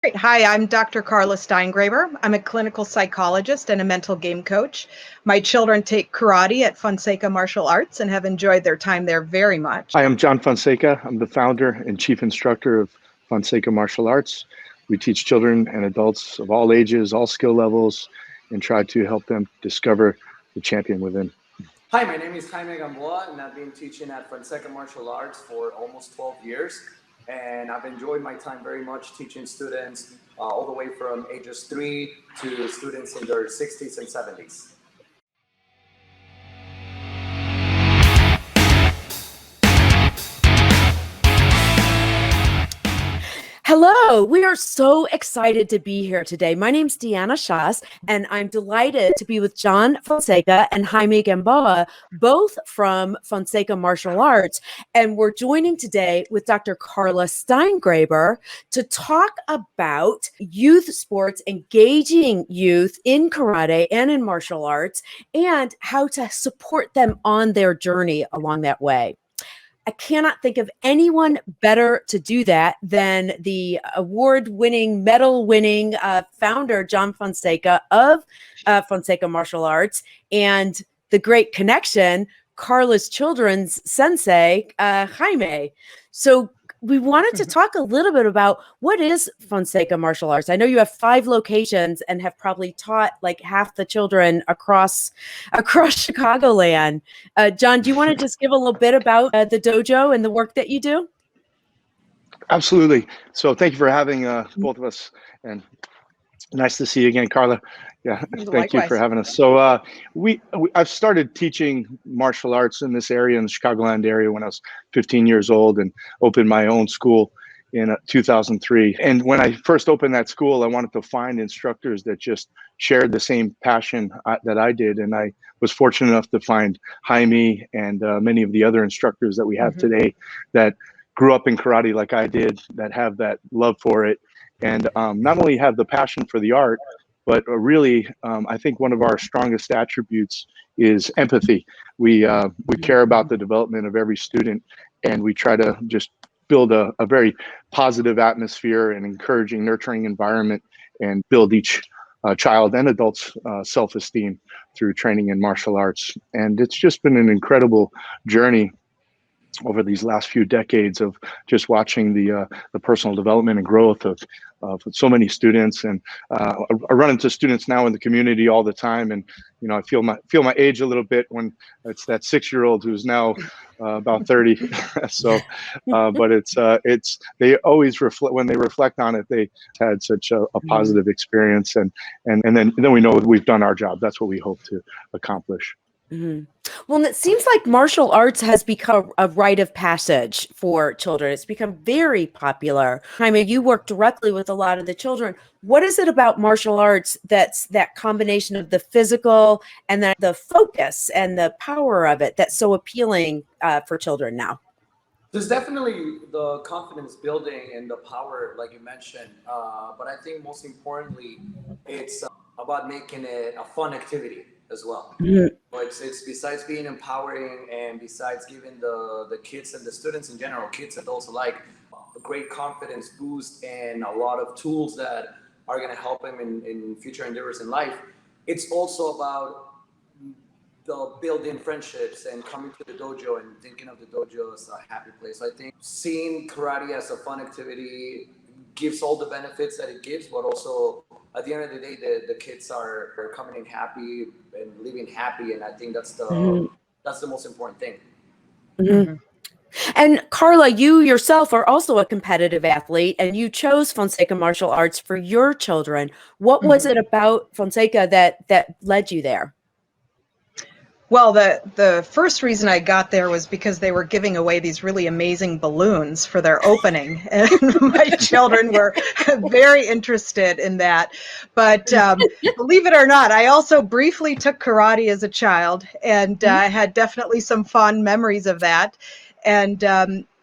Great. Hi, I'm Dr. Karla Steingraber. I'm a clinical psychologist and a mental game coach. My children take karate at Fonseca Martial Arts and have enjoyed their time there very much. Hi, I'm John Fonseca. I'm the founder and chief instructor of Fonseca Martial Arts. We teach children and adults of all ages, all skill levels, and try to help them discover the champion within. Hi, my name is Jaime Gamboa, and I've been teaching at Fonseca Martial Arts for almost 12 years. And I've enjoyed my time very much teaching students all the way from ages 3 to students in their 60s and 70s. Hello, we are so excited to be here today. My name's Deanna Shas, and I'm delighted to be with John Fonseca and Jaime Gamboa, both from Fonseca Martial Arts. And we're joining today with Dr. Karla Steingraber to talk about youth sports, engaging youth in karate and in martial arts, and how to support them on their journey along that way. I cannot think of anyone better to do that than the award-winning, medal-winning founder, John Fonseca of Fonseca Martial Arts, and the great connection, Karla's children's sensei, Jaime. So we wanted to talk a little bit about what is Fonseca Martial Arts. I know you have 5 locations and have probably taught like half the children across Chicagoland. John, do you want to just give a little bit about the dojo and the work that you do? Absolutely. So thank you for having both of us, and nice to see you again, Karla. Yeah, thank you for having us. So I've started teaching martial arts in this area, in the Chicagoland area, when I was 15 years old, and opened my own school in 2003. And when I first opened that school, I wanted to find instructors that just shared the same passion that I did. And I was fortunate enough to find Jaime and many of the other instructors that we have today that grew up in karate like I did, that have that love for it, and not only have the passion for the art, but really, I think one of our strongest attributes is empathy. We care about the development of every student, and we try to just build a very positive atmosphere and encouraging, nurturing environment, and build each child and adult's self-esteem through training in martial arts. And it's just been an incredible journey over these last few decades of just watching the personal development and growth of so many students. And I run into students now in the community all the time, and I feel my age a little bit when it's that 6-year-old who's now about 30. So, but it's they always reflect, when they reflect on it, they had such a positive experience, and then we know we've done our job. That's what we hope to accomplish. Well, and it seems like martial arts has become a rite of passage for children. It's become very popular. Jaime, you work directly with a lot of the children. What is it about martial arts that's that combination of the physical and the focus and the power of it that's so appealing for children now? There's definitely the confidence building and the power, like you mentioned. But I think most importantly, it's about making it a fun activity as well. It's besides being empowering, and besides giving the kids and the students in general, kids and adults alike, a great confidence boost and a lot of tools that are going to help them in future endeavors in life. It's also about the building friendships and coming to the dojo and thinking of the dojo as a happy place. So I think seeing karate as a fun activity gives all the benefits that it gives, but also at the end of the day, the kids are coming in happy and living happy, and I think that's the most important thing. And Karla, you yourself are also a competitive athlete, and you chose Fonseca Martial Arts for your children. What was it about Fonseca that led you there? Well, the first reason I got there was because they were giving away these really amazing balloons for their opening, and my children were very interested in that. But believe it or not, I also briefly took karate as a child, and had definitely some fond memories of that. And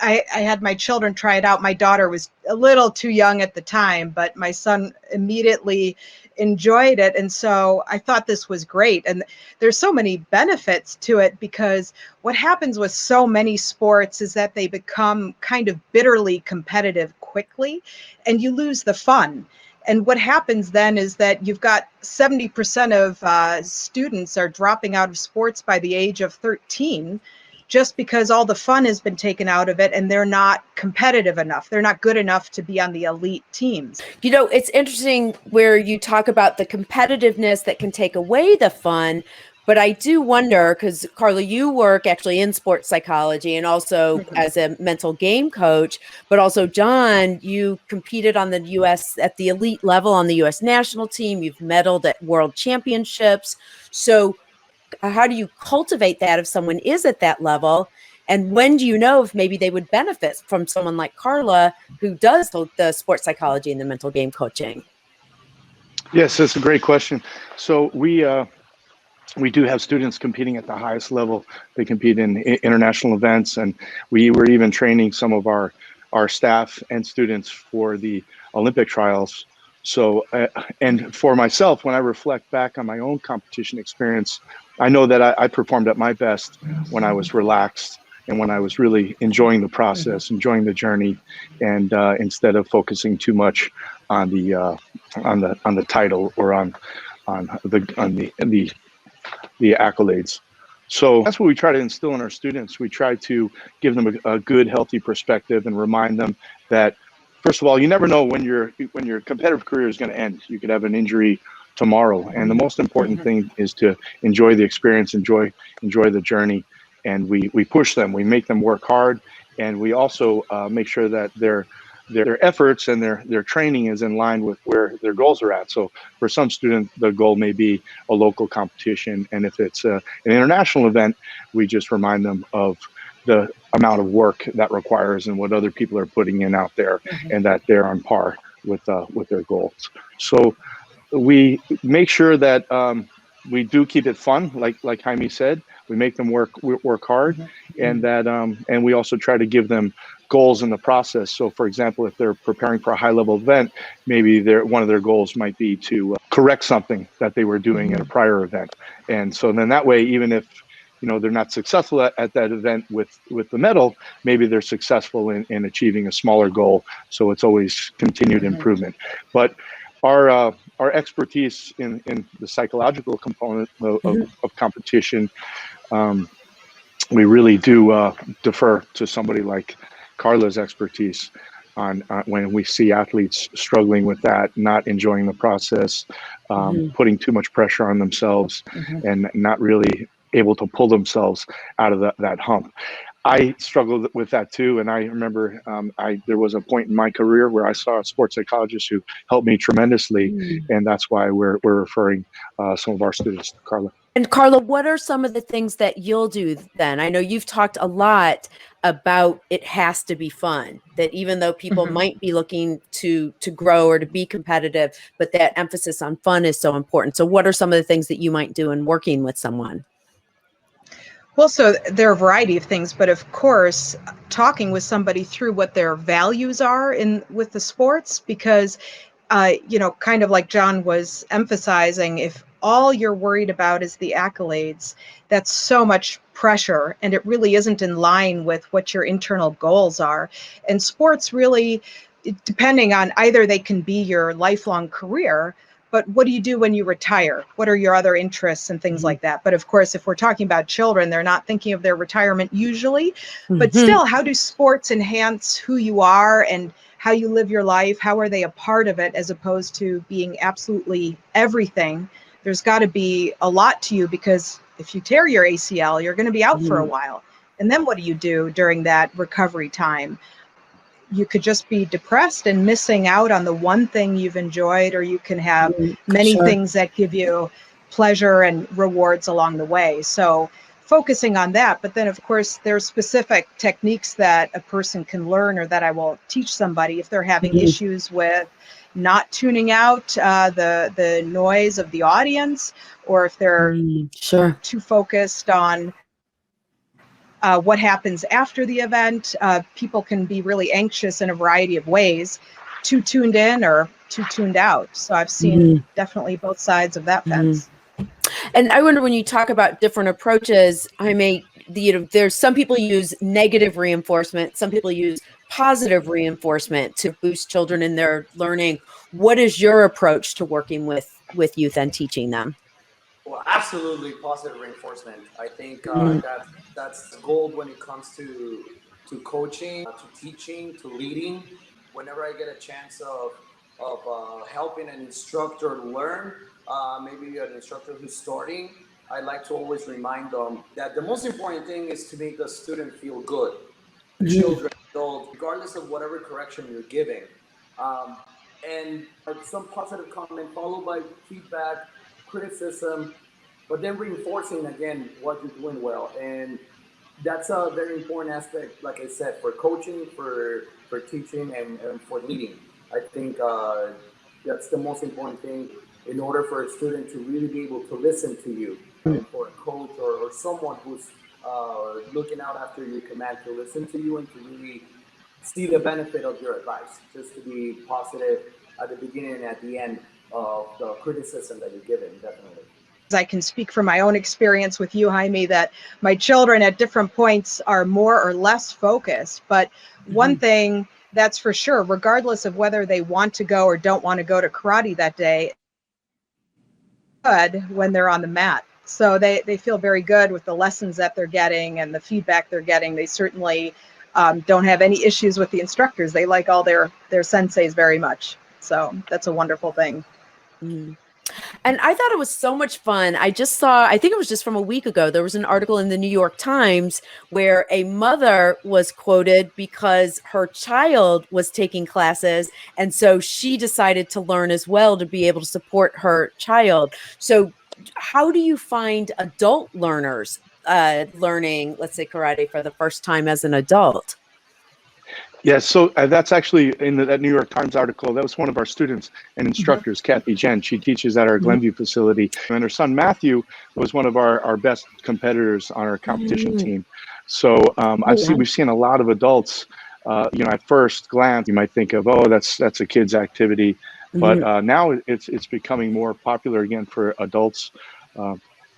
I had my children try it out. My daughter was a little too young at the time, but my son immediately enjoyed it. And so I thought this was great. And there's so many benefits to it, because what happens with so many sports is that they become kind of bitterly competitive quickly, and you lose the fun. And what happens then is that you've got 70% of students are dropping out of sports by the age of 13, just because all the fun has been taken out of it and they're not competitive enough. They're not good enough to be on the elite teams. You know, it's interesting where you talk about the competitiveness that can take away the fun. But I do wonder, because Karla, you work actually in sports psychology and also as a mental game coach, but also John, you competed on the US at the elite level on the US national team. You've medaled at world championships. So how do you cultivate that if someone is at that level? And when do you know if maybe they would benefit from someone like Karla, who does the sports psychology and the mental game coaching? Yes, that's a great question. So we do have students competing at the highest level. They compete in international events, and we were even training some of our staff and students for the Olympic trials. So, and for myself, when I reflect back on my own competition experience, I know that I performed at my best when I was relaxed and when I was really enjoying the process, enjoying the journey, and instead of focusing too much on the title or on the accolades. So that's what we try to instill in our students. We try to give them a good, healthy perspective and remind them that, first of all, you never know when your competitive career is going to end. You could have an injury tomorrow, and the most important thing is to enjoy the experience, enjoy the journey, and we push them. We make them work hard, and we also make sure that their efforts and their training is in line with where their goals are at. So for some students, the goal may be a local competition, and if it's an international event, we just remind them of the amount of work that requires and what other people are putting in out there, and that they're on par with their goals. So we make sure that we do keep it fun, like Jaime said. We make them work hard, and that and we also try to give them goals in the process. So, for example, if they're preparing for a high-level event, maybe one of their goals might be to correct something that they were doing at a prior event, and so then that way, even if they're not successful at that event with the medal, maybe they're successful in achieving a smaller goal. So it's always continued improvement. But our expertise in the psychological component of competition, we really do defer to somebody like Karla's expertise on when we see athletes struggling with that, not enjoying the process, putting too much pressure on themselves, and not really able to pull themselves out of that hump. I struggled with that too, and I remember there was a point in my career where I saw a sports psychologist who helped me tremendously, and that's why we're referring some of our students to Karla. And Karla, what are some of the things that you'll do then? I know you've talked a lot about it has to be fun, that even though people might be looking to grow or to be competitive, but that emphasis on fun is so important. So what are some of the things that you might do in working with someone? Well, so there are a variety of things, but of course, talking with somebody through what their values are with the sports, because, kind of like John was emphasizing, if all you're worried about is the accolades, that's so much pressure, and it really isn't in line with what your internal goals are. And sports really, depending on, either they can be your lifelong career, but what do you do when you retire? What are your other interests and things like that? But of course, if we're talking about children, they're not thinking of their retirement usually, but still, how do sports enhance who you are and how you live your life? How are they a part of it as opposed to being absolutely everything? There's got to be a lot to you, because if you tear your ACL, you're going to be out for a while. And then what do you do during that recovery time? You could just be depressed and missing out on the one thing you've enjoyed, or you can have many things that give you pleasure and rewards along the way. So focusing on that, but then of course there's specific techniques that a person can learn, or that I will teach somebody if they're having issues with not tuning out the noise of the audience, or if they're too focused on what happens after the event. People can be really anxious in a variety of ways, too tuned in or too tuned out. So I've seen definitely both sides of that fence. And I wonder, when you talk about different approaches, there's some people use negative reinforcement, some people use positive reinforcement to boost children in their learning. What is your approach to working with youth and teaching them? Well, absolutely positive reinforcement. I think that's gold when it comes to coaching, to teaching, to leading. Whenever I get a chance of helping an instructor learn, maybe an instructor who's starting, I like to always remind them that the most important thing is to make the student feel good. Children, adults, regardless of whatever correction you're giving. And some positive comment followed by feedback, criticism, but then reinforcing again what you're doing well. And that's a very important aspect, like I said, for coaching, for teaching, and for leading. I think that's the most important thing in order for a student to really be able to listen to you, and for a coach or someone who's looking out after your command to listen to you and to really see the benefit of your advice, just to be positive at the beginning and at the end of the criticism that you're given, definitely. I can speak from my own experience with you, Jaime, that my children at different points are more or less focused. But one thing that's for sure, regardless of whether they want to go or don't want to go to karate that day, good when they're on the mat. So they feel very good with the lessons that they're getting and the feedback they're getting. They certainly don't have any issues with the instructors. They like all their senseis very much. So that's a wonderful thing. And I thought it was so much fun. I just saw, I think it was just from a week ago, there was an article in the New York Times where a mother was quoted because her child was taking classes. And so she decided to learn as well to be able to support her child. So how do you find adult learners learning, let's say, karate for the first time as an adult? Yeah, so that's actually in that New York Times article. That was one of our students and instructors, Kathy Jen. She teaches at our Glenview facility. And her son, Matthew, was one of our best competitors on our competition team. So we've seen a lot of adults, at first glance, you might think of, oh, that's a kid's activity. But now it's becoming more popular again for adults.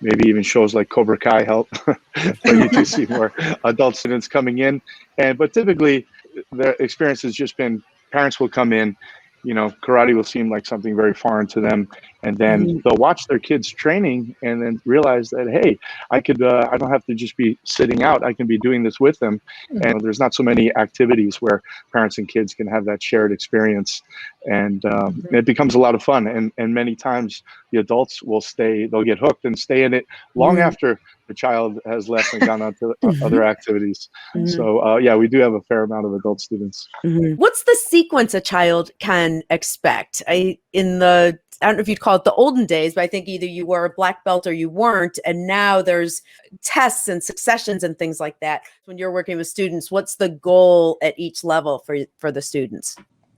Maybe even shows like Cobra Kai help for you to see more adult students coming in. But typically, the experience has just been parents will come in, karate will seem like something very foreign to them. And then they'll watch their kids training and then realize that, hey, I don't have to just be sitting out. I can be doing this with them. And there's not so many activities where parents and kids can have that shared experience. And it becomes a lot of fun. And many times the adults they'll get hooked and stay in it long after the child has left and gone on to other activities. So we do have a fair amount of adult students. What's the sequence a child can expect? I don't know if you'd call it the olden days, but I think either you were a black belt or you weren't. And now there's tests and successions and things like that. When you're working with students, what's the goal at each level for the students?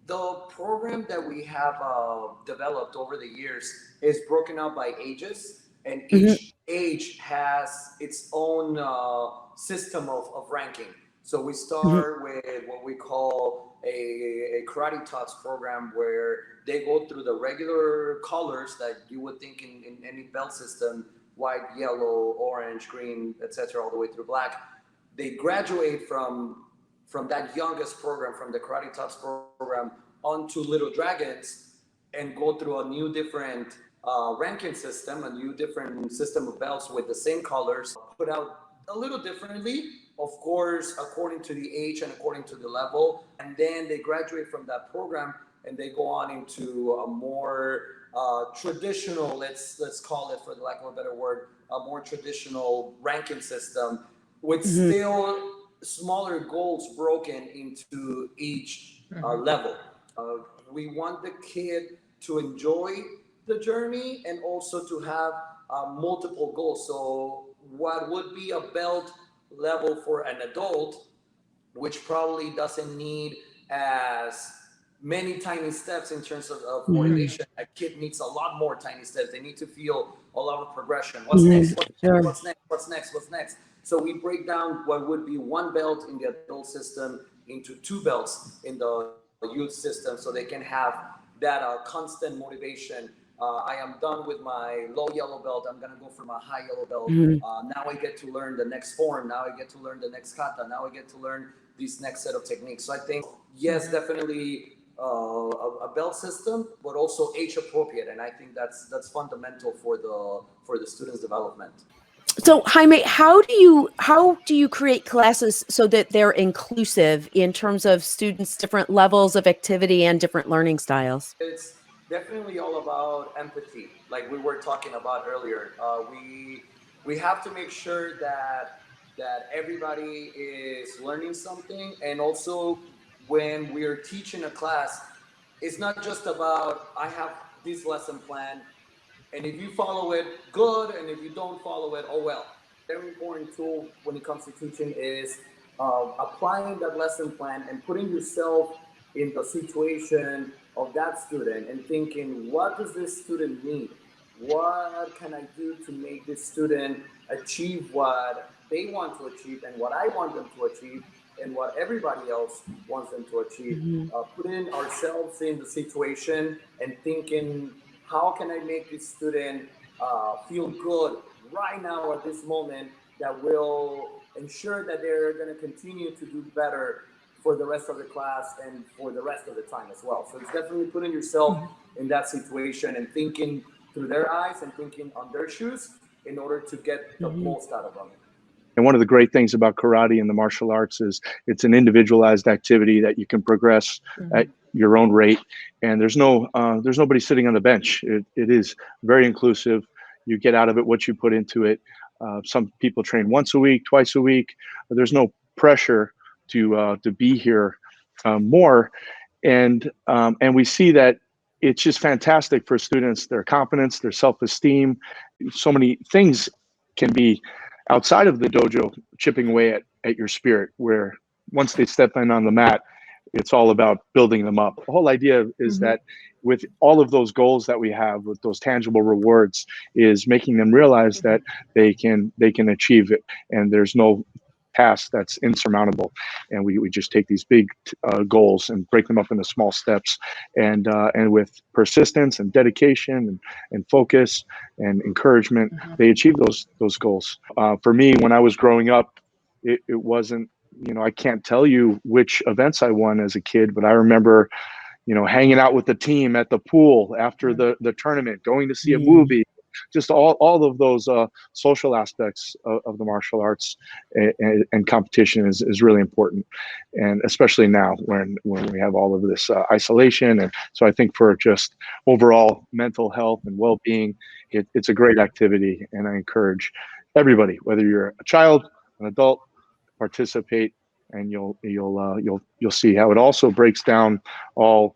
The program that we have developed over the years is broken up by ages, and each age has its own system of ranking. So we start with what we call a karate talks program, where they go through the regular colors that you would think in any belt system: white, yellow, orange, green, etc., all the way through black. They graduate from that youngest program, from the karate talks program, onto Little Dragons, and go through a new different ranking system, a new different system of belts with the same colors, put out a little differently, of course, according to the age and according to the level. And then they graduate from that program and they go on into a more traditional, let's call it, for the lack of a better word, a more traditional ranking system with still smaller goals broken into each level. We want the kid to enjoy the journey and also to have multiple goals. So what would be a belt level for an adult, which probably doesn't need as many tiny steps in terms of motivation. A kid needs a lot more tiny steps. They need to feel a lot of progression. What's next? What's next? What's next? What's next? So we break down what would be one belt in the adult system into two belts in the youth system, so they can have that constant motivation. I am done with my low yellow belt. I'm going to go for my high yellow belt. Now I get to learn the next form. Now I get to learn the next kata. Now I get to learn this next set of techniques. So I think, yes, definitely a belt system, but also age appropriate. And I think that's fundamental for the student's development. So Jaime, how do you create classes so that they're inclusive in terms of students' different levels of activity and different learning styles? It's definitely all about empathy, like we were talking about earlier. We have to make sure that everybody is learning something, and also when we're teaching a class, it's not just about I have this lesson plan, and if you follow it, good, and if you don't follow it, oh well. Very important tool when it comes to teaching is applying that lesson plan and putting yourself in the situation of that student and thinking, what does this student need? What can I do to make this student achieve what they want to achieve and what I want them to achieve and what everybody else wants them to achieve? Putting ourselves in the situation and thinking, how can I make this student feel good right now at this moment that will ensure that they're going to continue to do better for the rest of the class and for the rest of the time as well. So it's definitely putting yourself in that situation and thinking through their eyes and thinking on their shoes in order to get the most out of them. And one of the great things about karate and the martial arts is it's an individualized activity that you can progress at your own rate. And there's nobody sitting on the bench. It is very inclusive. You get out of it what you put into it. Some people train once a week, twice a week. There's no pressure to be here more. And we see that it's just fantastic for students, their confidence, their self-esteem. So many things can be outside of the dojo chipping away at your spirit, where once they step in on the mat, it's all about building them up. The whole idea is that with all of those goals that we have, with those tangible rewards, is making them realize that they can achieve it, and there's no task that's insurmountable. And we just take these big goals and break them up into small steps, and with persistence and dedication and focus and encouragement, they achieve those goals. For me, when I was growing up, it wasn't, I can't tell you which events I won as a kid, but I remember, hanging out with the team at the pool after the tournament, going to see a movie, just all of those social aspects of the martial arts and competition is really important. And especially now when we have all of this isolation. And so I think for just overall mental health and well-being, it's a great activity. And I encourage everybody, whether you're a child, an adult, participate, and you'll see how it also breaks down all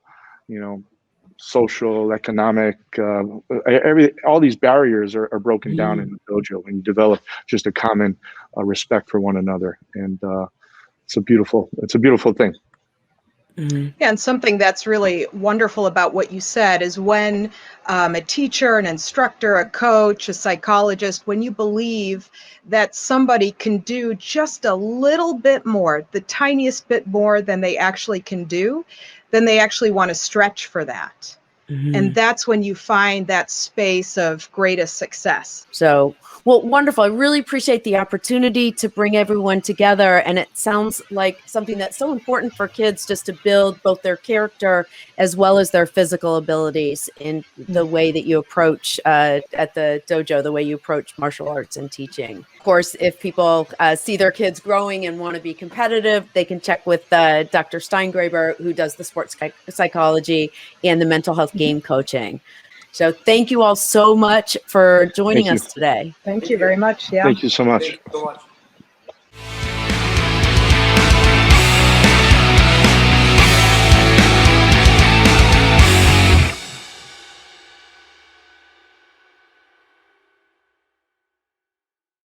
social, economic, all these barriers are broken down in the dojo, and you develop just a common respect for one another, and it's a beautiful thing. Yeah, and something that's really wonderful about what you said is when a teacher, an instructor, a coach, a psychologist, when you believe that somebody can do just a little bit more, the tiniest bit more than they actually can do, then they actually want to stretch for that. And that's when you find that space of greatest success. So, well, wonderful. I really appreciate the opportunity to bring everyone together. And it sounds like something that's so important for kids, just to build both their character as well as their physical abilities in the way that you approach at the dojo, the way you approach martial arts and teaching. Of course, if people see their kids growing and want to be competitive, they can check with Dr. Steingraber, who does the sports psychology and the mental health game coaching. So thank you all so much for joining us today. Thank you very much. Yeah. Thank you so much. Thank you so much.